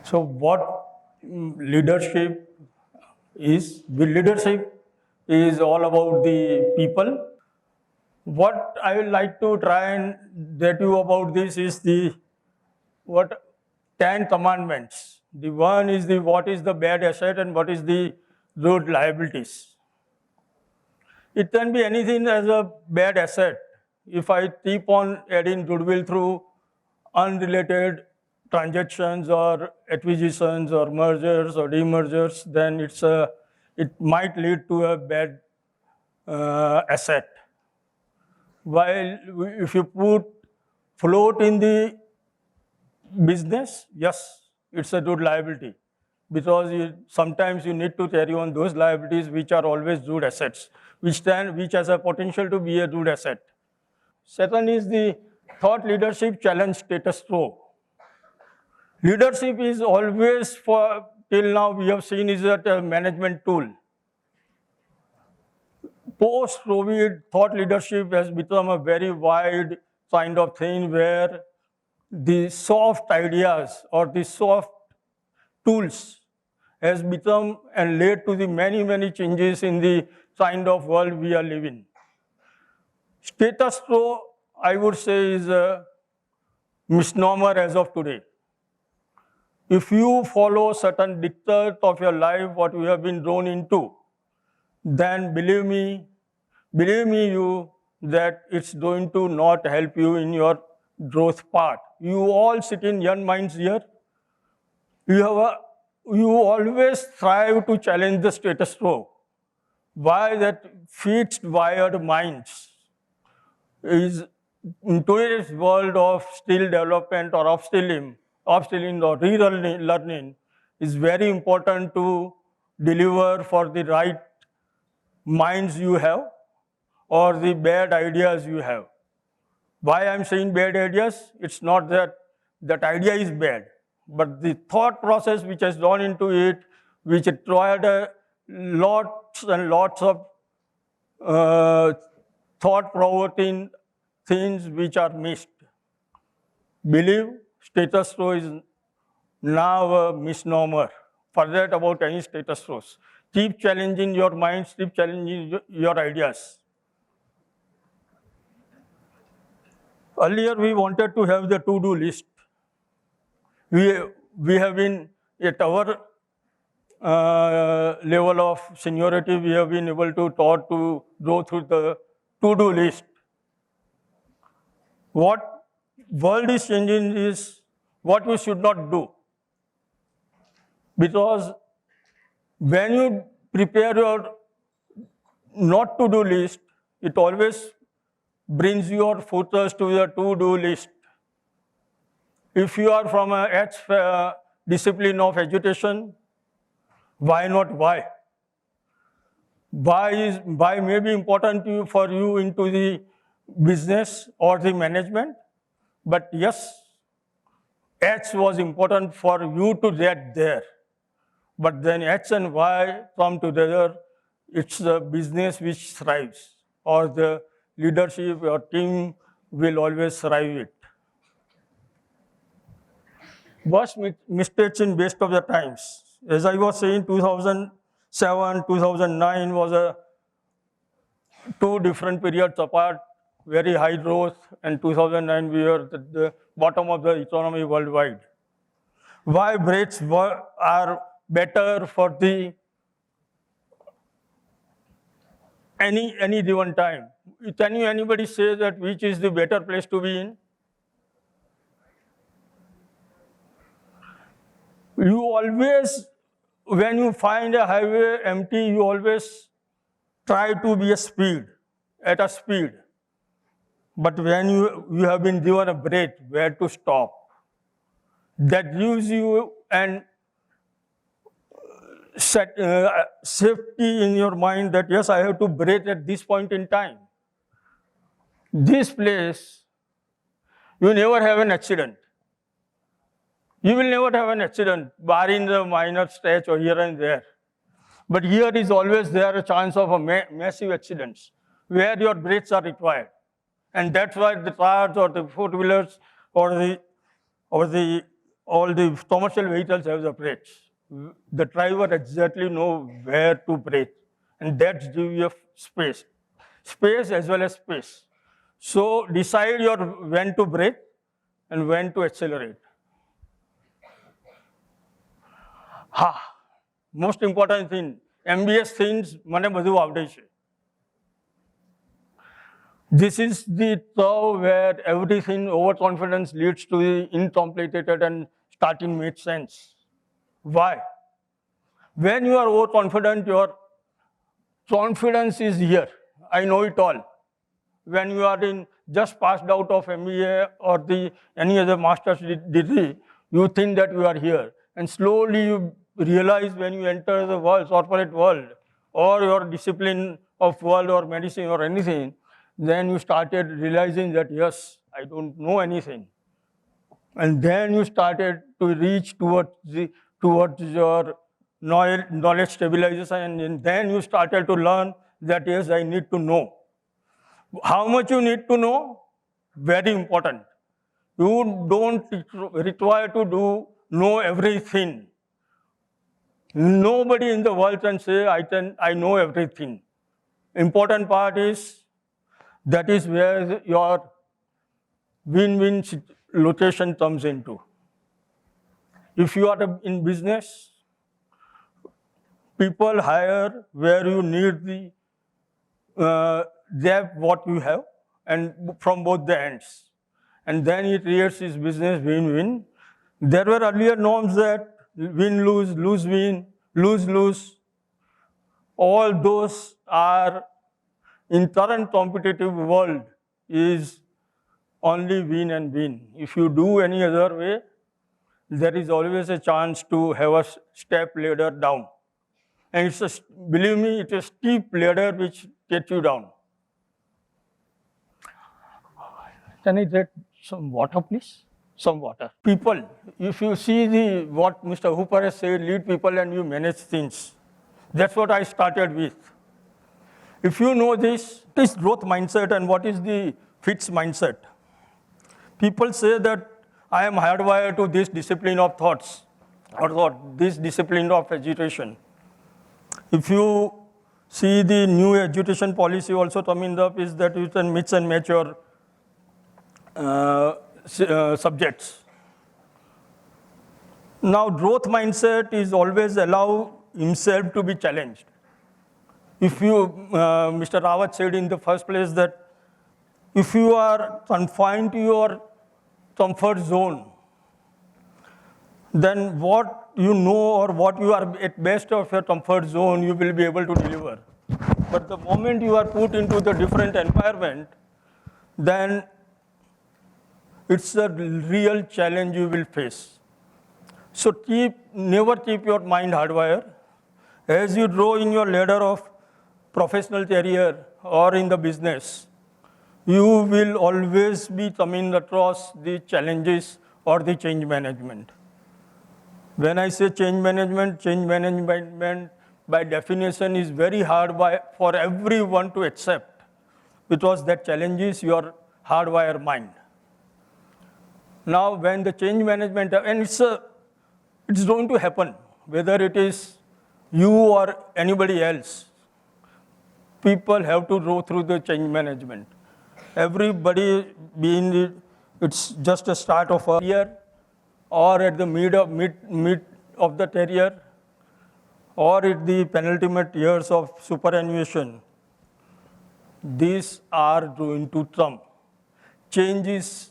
So what leadership is? The leadership is all about the people. What I would like to try and get you about this is the what 10 commandments. The one is the what is the bad asset and what is the good liabilities. It can be anything as a bad asset. If I keep on adding goodwill through unrelated transactions or acquisitions or mergers or demergers, then it might lead to a bad asset. While if you put float in the business, yes, it's a good liability because sometimes you need to carry on those liabilities which are always good assets, which has a potential to be a good asset. Second is the thought leadership challenge status quo. Leadership is always till now we have seen is that a management tool. Post-COVID, thought leadership has become a very wide kind of thing where the soft ideas or the soft tools has become and led to the many, many changes in the kind of world we are living. Status quo, I would say, is a misnomer as of today. If you follow certain dictates of your life, what you have been drawn into, then believe me that it's going to not help you in your growth path. You all sit in young minds here. You always strive to challenge the status quo. Why that fixed wired minds is in today's world of skill development or upskilling or relearning is very important to deliver for the right minds you have or the bad ideas you have. Why I'm saying bad ideas? It's not that that idea is bad, but the thought process which has gone into it, which required lots and lots of thought-provoking things which are missed. Believe status quo is now a misnomer. Forget about any status quos. Keep challenging your minds, keep challenging your ideas. Earlier, we wanted to have the to-do list. We have been at our level of seniority, we have been able to taught to go through the to-do list. What world is changing is what we should not do. Because when you prepare your not to-do list, it always brings your focus to the to-do list. If you are from a discipline of education, why not why? Why may be important for you into the business or the management, but yes, H was important for you to get there. But then H and Y come together, it's the business which thrives, or the leadership or team will always thrive it. Worst mistakes in best of the times. As I was saying, 2007, 2009 was two different periods apart, very high growth, and 2009 we were at the bottom of the economy worldwide. Why breaks are better for the any given time? Can anybody say that which is the better place to be in? You always, when you find a highway empty, you always try to be at a speed. But when you have been given a break, where to stop, that gives you an safety in your mind that yes, I have to break at this point in time. This place, you never have an accident. You will never have an accident, barring the minor scratch or here and there. But here is always there a chance of a massive accidents where your brakes are required. And that's why the cars or the four-wheelers or the all the commercial vehicles have the brakes. The driver exactly know where to brake, and that's give you space as well as space. So decide your when to brake and when to accelerate. Most important thing, MBS things મને બધું આવડે છે. This is the curve where everything overconfidence leads to the incomplicated and starting makes sense. Why? When you are overconfident, your confidence is here. I know it all. When you are in just passed out of MBA or any other master's degree, you think that you are here. And slowly you realize when you enter the world, corporate world, or your discipline of world or medicine or anything, then you started realizing that, yes, I don't know anything. And then you started to reach towards your knowledge stabilization, and then you started to learn that, yes, I need to know. How much you need to know? Very important. You don't require to know everything. Nobody in the world can say, I know everything. Important part is, that is where your win-win location comes into. If you are in business, people hire where you need depth what you have, and from both the ends. And then it creates this business win-win. There were earlier norms that win-lose, lose-win, lose-lose. All those are, in current competitive world, is only win and win. If you do any other way, there is always a chance to have a step ladder down. And believe me, it's a steep ladder which gets you down. Can I get some water, please? Some water. People, if you see what Mr. Hooper has said, lead people and you manage things. That's what I started with. If you know this growth mindset and what is the fixed mindset. People say that I am hardwired to this discipline of thoughts, or this discipline of education. If you see the new education policy also coming up, is that you can mix and match your subjects. Now, growth mindset is always allow himself to be challenged. If you, Mr. Rawat said in the first place that if you are confined to your comfort zone, then what you know or what you are at best of your comfort zone, you will be able to deliver. But the moment you are put into the different environment, then it's a real challenge you will face. So never keep your mind hardwired. As you grow in your ladder of professional career or in the business, you will always be coming across the challenges or the change management. When I say change management by definition is very hard for everyone to accept, because that challenges your hardwired mind. Now, when the change management, and it's going to happen, whether it is you or anybody else, people have to go through the change management. Everybody it's just a start of a year, or at the mid of the career, or at the penultimate years of superannuation. These are going to come. Change is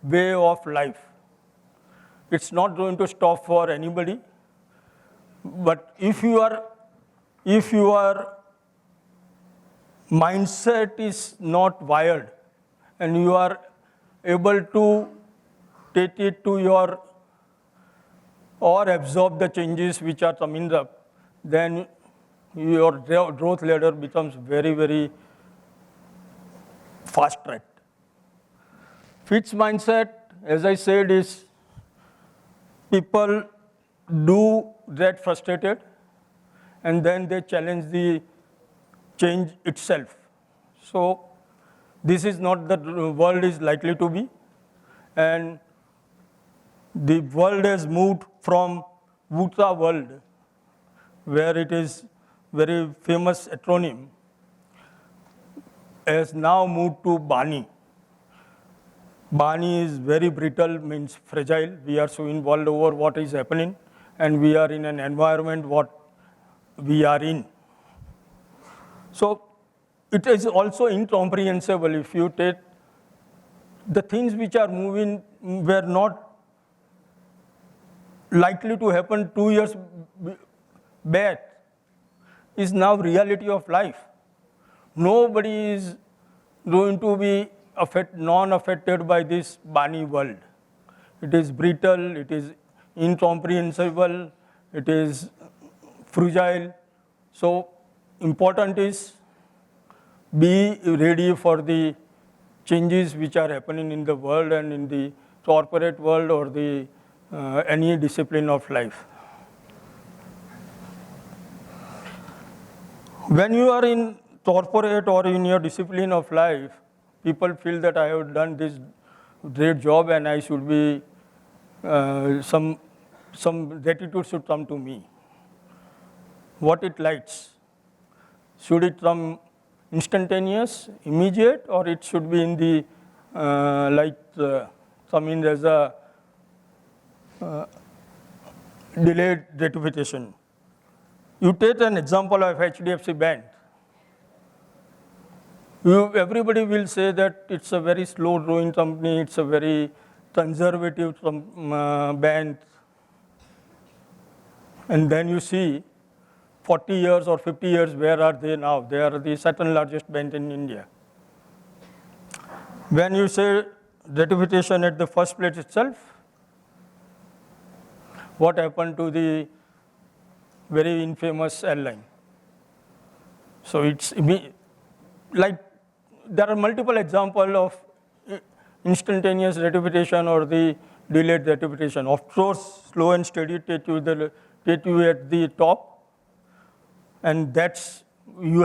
way of life. It's not going to stop for anybody. But if your mindset is not wired and you are able to take it to your or absorb the changes which are coming up, then your growth ladder becomes very, very fast-tracked. Fixed mindset, as I said, is people do get frustrated and then they challenge the change itself. So this is not the world is likely to be. And The world has moved from VUCA world, where it is very famous acronym, has now moved to BANI. BANI is very brittle, means fragile. We are so involved over what is happening, and we are in an environment what we are in. So it is also incomprehensible if you take the things which are moving were not likely to happen 2 years back is now reality of life. Nobody is going to be non-affected by this BANI world. It is brittle, it is incomprehensible, it is fragile. So important is be ready for the changes which are happening in the world and in the corporate world or the any discipline of life. When you are in corporate or in your discipline of life, people feel that I have done this great job and I should be, some gratitude should come to me. What it likes? Should it come instantaneous, immediate, or it should be in the, come in as a delayed gratification? You take an example of HDFC Bank. Everybody will say that it's a very slow growing company, it's a very conservative bank. And then you see 40 years or 50 years, where are they now? They are the second largest bank in India. When you say gratification at the first place itself, what happened to the very infamous airline? So it's like there are multiple examples of instantaneous gratification or the delayed gratification. Of course, slow and steady take you at the top, and that's you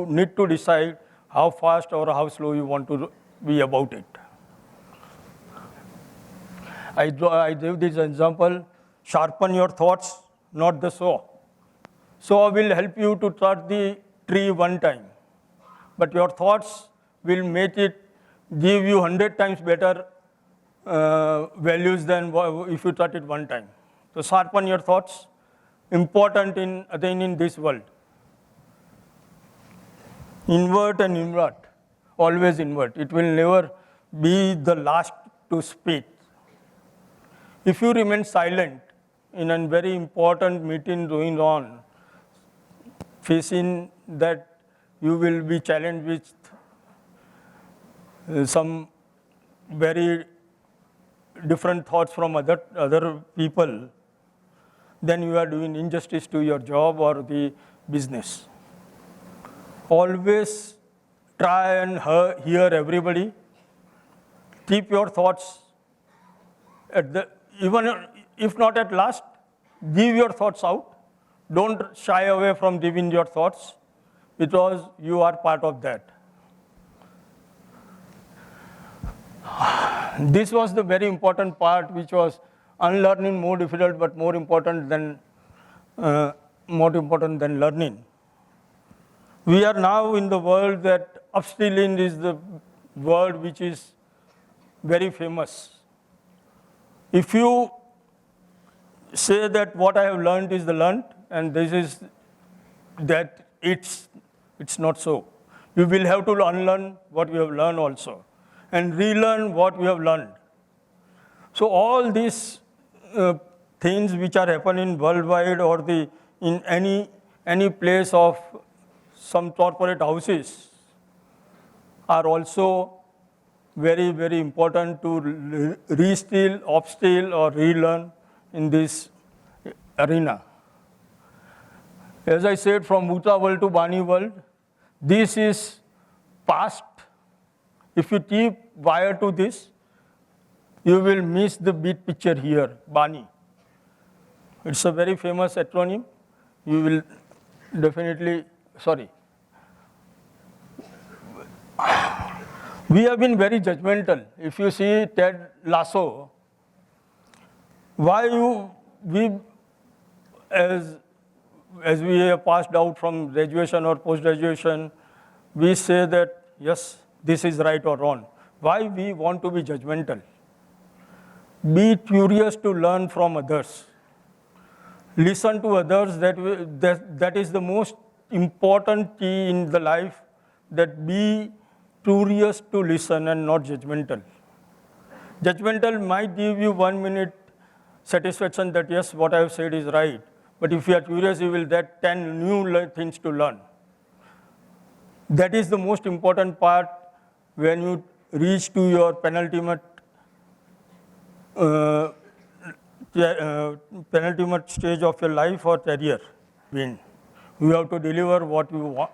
need to decide how fast or how slow you want to be about it. I gave this example: sharpen your thoughts, not the saw. Saw will help you to cut the tree one time, but your thoughts will make it give you 100 times better values than if you cut it one time. So sharpen your thoughts. Important in this world. Invert and invert, always invert. It will never be the last to speak. If you remain silent in a very important meeting going on, facing that you will be challenged with some very different thoughts from other people, then you are doing injustice to your job or the business. Always try and hear everybody. Keep your thoughts even if not at last, give your thoughts out. Don't shy away from giving your thoughts, because you are part of that. This was the very important part, which was unlearning more difficult, but more important than learning. We are now in the world that upskilling is the word which is very famous. If you say that what I have learned is the learned, and this is that it's not so. You will have to unlearn what you have learned also, and relearn what you have learned. So all these things which are happening worldwide or in any place of some corporate houses are also very, very important to reskill, upskill, or relearn in this arena. As I said, from VUCA world to BANI world, this is past. If you keep wire to this, you will miss the big picture here, BANI. It's a very famous acronym. You will definitely, we have been very judgmental. If you see Ted Lasso, why we as we have passed out from graduation or post-graduation, we say that, yes, this is right or wrong. Why we want to be judgmental? Be curious to learn from others. Listen to others, that is the most important key in the life, that be curious to listen and not judgmental. Judgmental might give you 1 minute satisfaction that yes, what I have said is right. But if you are curious, you will get 10 new things to learn. That is the most important part when you reach to your penultimate stage of your life or career. You have to deliver what you want,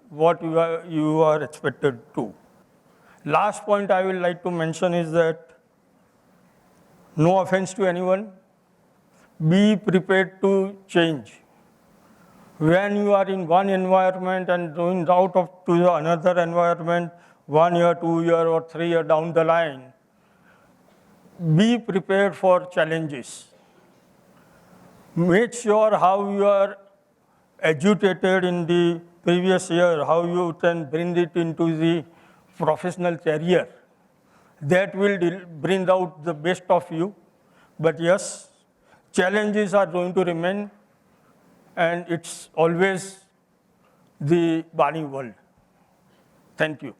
what you are expected to. Last point I would like to mention is that, no offense to anyone, be prepared to change. When you are in one environment and going out to another environment, 1 year, 2 year, or 3 year down the line, be prepared for challenges. Make sure how you are agitated in the previous year, how you can bring it into the professional career. That will bring out the best of you. But yes, challenges are going to remain, and it's always the Bani world. Thank you.